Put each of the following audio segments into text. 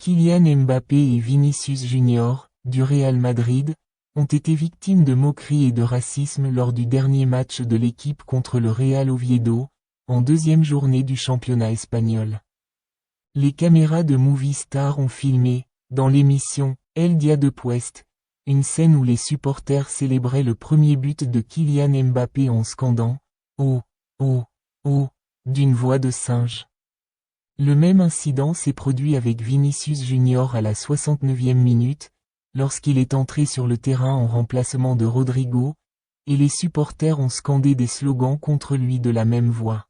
Kylian Mbappé et Vinicius Junior, du Real Madrid, ont été victimes de moqueries et de racisme lors du dernier match de l'équipe contre le Real Oviedo, en deuxième journée du championnat espagnol. Les caméras de Movistar ont filmé, dans l'émission El Dia de Puest, une scène où les supporters célébraient le premier but de Kylian Mbappé en scandant « Oh, oh, oh » d'une voix de singe. Le même incident s'est produit avec Vinicius Junior à la 69e minute, lorsqu'il est entré sur le terrain en remplacement de Rodrigo, et les supporters ont scandé des slogans contre lui de la même voix.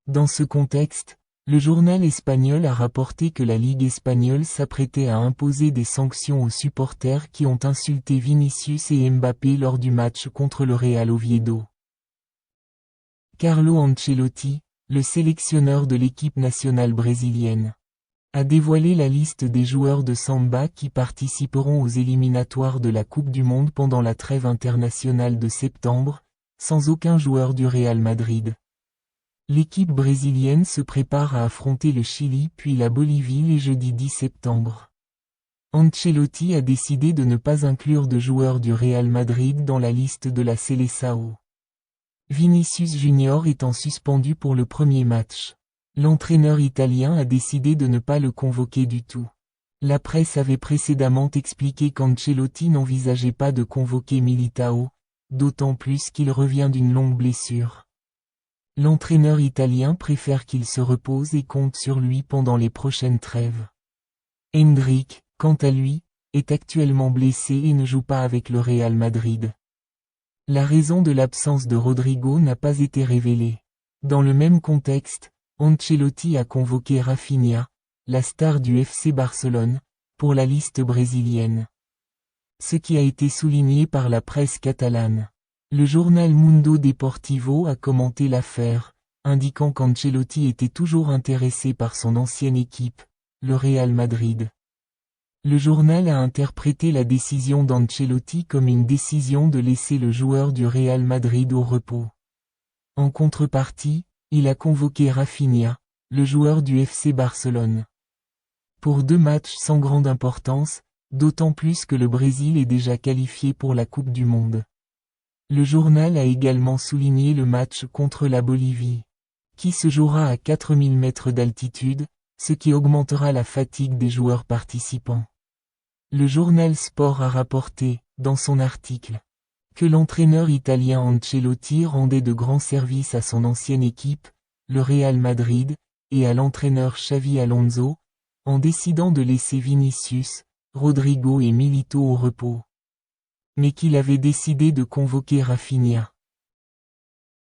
Dans ce contexte, le journal espagnol a rapporté que la Ligue espagnole s'apprêtait à imposer des sanctions aux supporters qui ont insulté Vinicius et Mbappé lors du match contre le Real Oviedo. Carlo Ancelotti, le sélectionneur de l'équipe nationale brésilienne, a dévoilé la liste des joueurs de Samba qui participeront aux éliminatoires de la Coupe du Monde pendant la trêve internationale de septembre, sans aucun joueur du Real Madrid. L'équipe brésilienne se prépare à affronter le Chili puis la Bolivie les jeudi 10 septembre. Ancelotti a décidé de ne pas inclure de joueurs du Real Madrid dans la liste de la Seleção. Vinicius Junior étant suspendu pour le premier match. L'entraîneur italien a décidé de ne pas le convoquer du tout. La presse avait précédemment expliqué qu'Ancelotti n'envisageait pas de convoquer Militao, d'autant plus qu'il revient d'une longue blessure. L'entraîneur italien préfère qu'il se repose et compte sur lui pendant les prochaines trêves. Endrick, quant à lui, est actuellement blessé et ne joue pas avec le Real Madrid. La raison de l'absence de Rodrigo n'a pas été révélée. Dans le même contexte, Ancelotti a convoqué Rafinha, la star du FC Barcelone, pour la liste brésilienne. Ce qui a été souligné par la presse catalane. Le journal Mundo Deportivo a commenté l'affaire, indiquant qu'Ancelotti était toujours intéressé par son ancienne équipe, le Real Madrid. Le journal a interprété la décision d'Ancelotti comme une décision de laisser le joueur du Real Madrid au repos. En contrepartie, il a convoqué Rafinha, le joueur du FC Barcelone. Pour 2 matchs sans grande importance, d'autant plus que le Brésil est déjà qualifié pour la Coupe du Monde. Le journal a également souligné le match contre la Bolivie, qui se jouera à 4000 mètres d'altitude, ce qui augmentera la fatigue des joueurs participants. Le journal Sport a rapporté, dans son article, que l'entraîneur italien Ancelotti rendait de grands services à son ancienne équipe, le Real Madrid, et à l'entraîneur Xavi Alonso, en décidant de laisser Vinicius, Rodrigo et Milito au repos. Mais qu'il avait décidé de convoquer Rafinha.